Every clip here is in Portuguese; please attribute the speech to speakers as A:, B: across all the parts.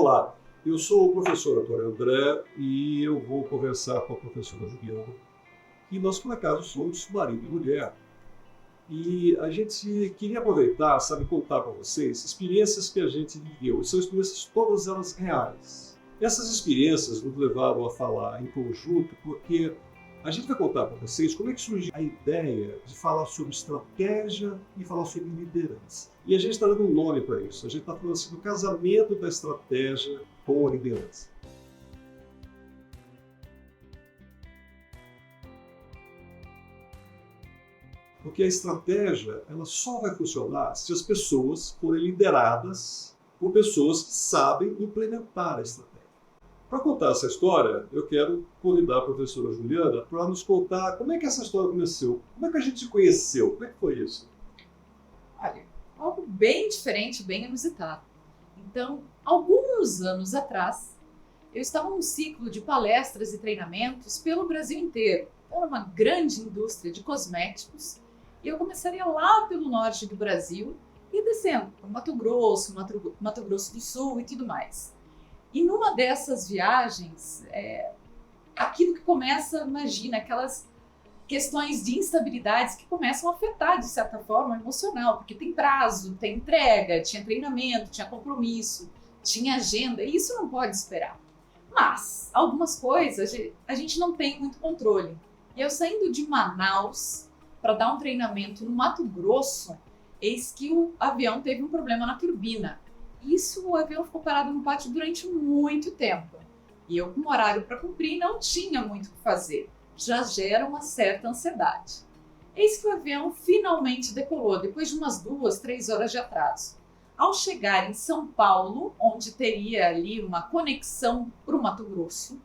A: Olá, eu sou o professor Antônio André e eu vou conversar com a professora Juliana. E nós, por acaso, somos marido e mulher. E a gente queria aproveitar, contar para vocês experiências que a gente viveu. São experiências todas elas reais. Essas experiências nos levaram a falar em conjunto porque a gente vai contar para vocês como é que surgiu a ideia de falar sobre estratégia e falar sobre liderança. E a gente está dando um nome para isso. A gente está falando assim do casamento da estratégia com a liderança. Porque a estratégia ela só vai funcionar se as pessoas forem lideradas por pessoas que sabem implementar a estratégia. Para contar essa história, eu quero convidar a professora Juliana para nos contar como é que essa história começou, como é que a gente se conheceu, como é que foi isso?
B: Olha, algo bem diferente, bem inusitado. Então, alguns anos atrás, eu estava num ciclo de palestras e treinamentos pelo Brasil inteiro. Era uma grande indústria de cosméticos e eu começaria lá pelo norte do Brasil e descendo para Mato Grosso do Sul e tudo mais. E numa dessas viagens, aquilo que começa, imagina, aquelas questões de instabilidades que começam a afetar, de certa forma, emocional, porque tem prazo, tem entrega, tinha treinamento, tinha compromisso, tinha agenda, e isso não pode esperar. Mas, algumas coisas a gente não tem muito controle. E eu saindo de Manaus para dar um treinamento no Mato Grosso, eis que o avião teve um problema na turbina. Isso, o avião ficou parado no pátio durante muito tempo. E eu, com um horário para cumprir, não tinha muito o que fazer. Já gera uma certa ansiedade. Eis que o avião finalmente decolou, depois de umas 2, 3 horas de atraso. Ao chegar em São Paulo, onde teria ali uma conexão para o Mato Grosso,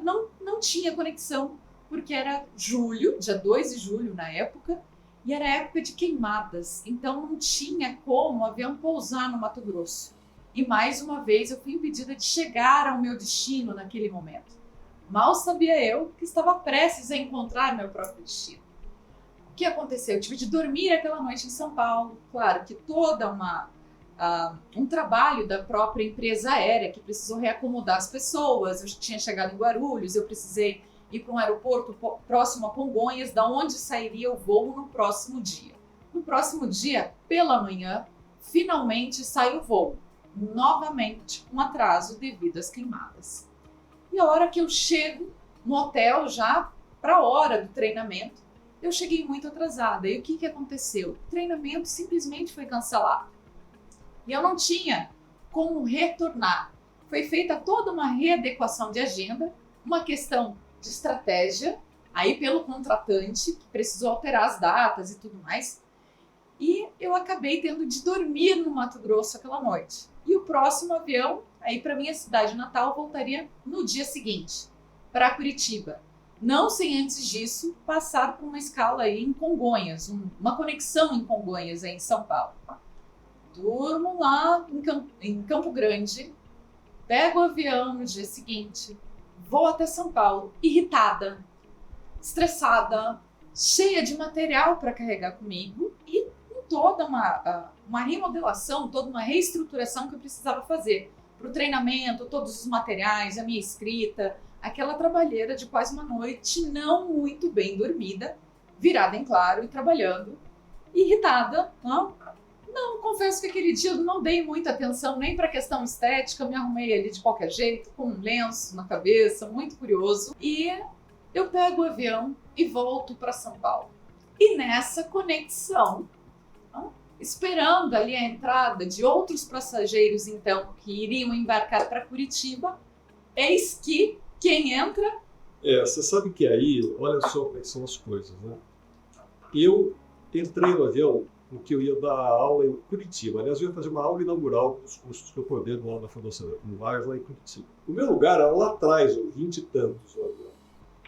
B: não tinha conexão, porque era julho, dia 2 de julho na época, e era época de queimadas, então não tinha como o avião pousar no Mato Grosso. E mais uma vez eu fui impedida de chegar ao meu destino naquele momento. Mal sabia eu que estava prestes a encontrar meu próprio destino. O que aconteceu? Eu tive de dormir aquela noite em São Paulo. Claro que toda um trabalho da própria empresa aérea que precisou reacomodar as pessoas. Eu tinha chegado em Guarulhos, eu precisei ir para um aeroporto próximo a Congonhas, da onde sairia o voo no próximo dia. No próximo dia, pela manhã, finalmente sai o voo, novamente com atraso devido às queimadas. E a hora que eu chego no hotel, já para a hora do treinamento, eu cheguei muito atrasada. E o que aconteceu? O treinamento simplesmente foi cancelado. E eu não tinha como retornar. Foi feita toda uma readequação de agenda, uma questão de estratégia, aí pelo contratante, que precisou alterar as datas e tudo mais. E eu acabei tendo de dormir no Mato Grosso aquela noite. E o próximo avião, aí para minha cidade natal, voltaria no dia seguinte, para Curitiba. Não sem antes disso passar por uma escala aí em Congonhas, uma conexão em Congonhas, aí em São Paulo. Durmo lá em Campo Grande, pego o avião no dia seguinte, vou até São Paulo, irritada, estressada, cheia de material para carregar comigo e com toda uma remodelação, toda uma reestruturação que eu precisava fazer para o treinamento, todos os materiais, a minha escrita, aquela trabalheira de quase uma noite não muito bem dormida, virada em claro e trabalhando, irritada. Não, confesso que aquele dia eu não dei muita atenção nem para a questão estética, me arrumei ali de qualquer jeito, com um lenço na cabeça, muito curioso. E eu pego o avião e volto para São Paulo. E nessa conexão, esperando ali a entrada de outros passageiros, então, que iriam embarcar para Curitiba, eis que quem entra...
A: Você sabe que aí, olha só como são as coisas, né? Eu entrei no avião porque eu ia dar aula em Curitiba. Aliás, eu ia fazer uma aula inaugural dos cursos que eu coordeno lá na Fundação Vargas, lá em Curitiba. O meu lugar era lá atrás, 20 e tantos no avião.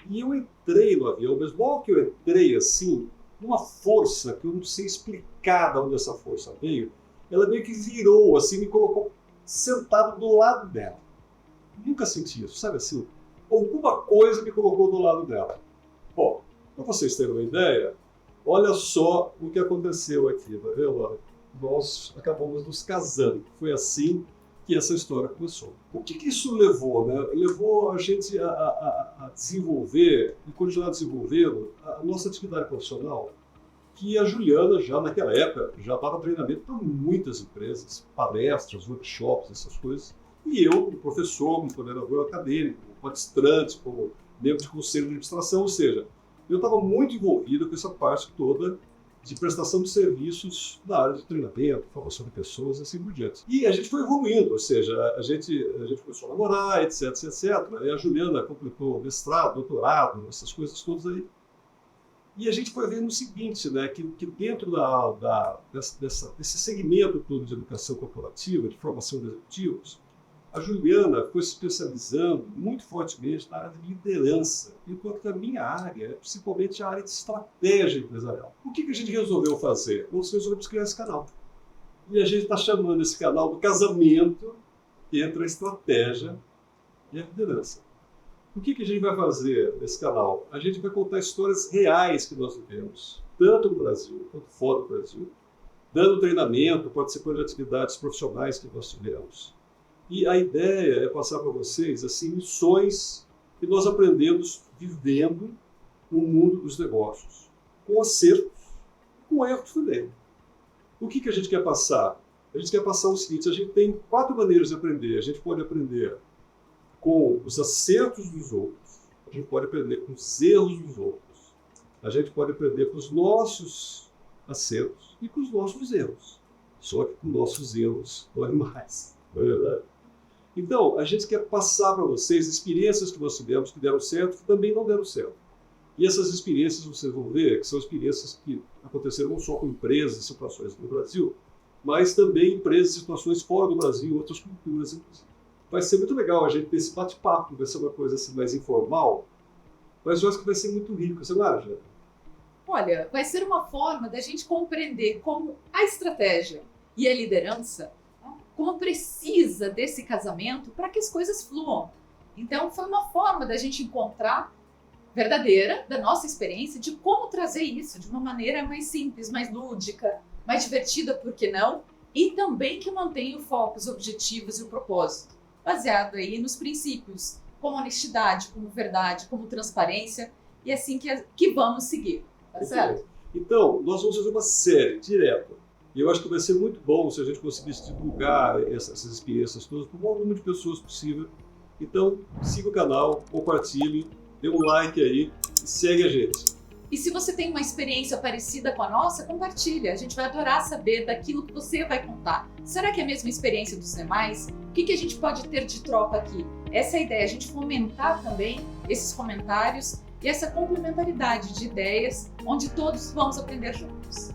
A: E eu entrei no avião, mas logo que eu entrei assim, uma força que eu não sei explicar de onde essa força veio, ela meio que virou, assim, me colocou sentado do lado dela. Nunca senti isso, sabe assim? Alguma coisa me colocou do lado dela. Bom, para vocês terem uma ideia, olha só o que aconteceu aqui, tá vendo? Nós acabamos nos casando. Foi assim que essa história começou. O que isso levou? Né? Levou a gente a desenvolver, e continuar desenvolvendo, a nossa atividade profissional, que a Juliana, já naquela época, já dava treinamento para muitas empresas, palestras, workshops, essas coisas. E eu, como professor, como coordenador acadêmico, como palestrante, como membro de conselho de administração, ou seja, eu estava muito envolvido com essa parte toda de prestação de serviços na área de treinamento, formação de pessoas e assim por diante. E a gente foi evoluindo, ou seja, a gente começou a namorar, etc, etc. E a Juliana completou mestrado, doutorado, essas coisas todas aí. E a gente foi vendo o seguinte, né, que dentro desse segmento todo de educação corporativa, de formação de executivos, a Juliana foi se especializando muito fortemente na área de liderança, enquanto que a minha área é principalmente a área de estratégia empresarial. O que a gente resolveu fazer? Nós resolvemos criar esse canal. E a gente está chamando esse canal do casamento entre a estratégia e a liderança. O que a gente vai fazer nesse canal? A gente vai contar histórias reais que nós vivemos, tanto no Brasil quanto fora do Brasil, dando treinamento, participando de atividades profissionais que nós tivemos. E a ideia é passar para vocês assim, lições que nós aprendemos vivendo no mundo dos negócios, com acertos, com erros também. O que a gente quer passar? A gente quer passar o seguinte: a gente tem 4 maneiras de aprender. A gente pode aprender com os acertos dos outros, a gente pode aprender com os erros dos outros, a gente pode aprender com os nossos acertos e com os nossos erros. Só que com nossos erros dói mais, não é verdade? Então, a gente quer passar para vocês experiências que nós tivemos que deram certo, que também não deram certo. E essas experiências vocês vão ver que são experiências que aconteceram não só com empresas e situações no Brasil, mas também empresas e situações fora do Brasil, outras culturas, inclusive. Vai ser muito legal a gente ter esse bate-papo, vai ser uma coisa assim mais informal, mas eu acho que vai ser muito rico, você não acha?
B: Olha, vai ser uma forma da gente compreender como a estratégia e a liderança, como precisa desse casamento para que as coisas fluam. Então, foi uma forma da gente encontrar verdadeira da nossa experiência de como trazer isso de uma maneira mais simples, mais lúdica, mais divertida, por que não? E também que mantenha o foco, os objetivos e o propósito, baseado aí nos princípios, como honestidade, como verdade, como transparência, e assim que vamos seguir, tá certo?
A: Então, nós vamos fazer uma série direta. E eu acho que vai ser muito bom se a gente conseguisse divulgar essas experiências todas para o maior número de pessoas possível. Então, siga o canal, compartilhe, dê um like aí e segue a gente.
B: E se você tem uma experiência parecida com a nossa, compartilha. A gente vai adorar saber daquilo que você vai contar. Será que é a mesma experiência dos demais? O que a gente pode ter de troca aqui? Essa é a ideia, a gente fomentar também esses comentários e essa complementaridade de ideias, onde todos vamos aprender juntos.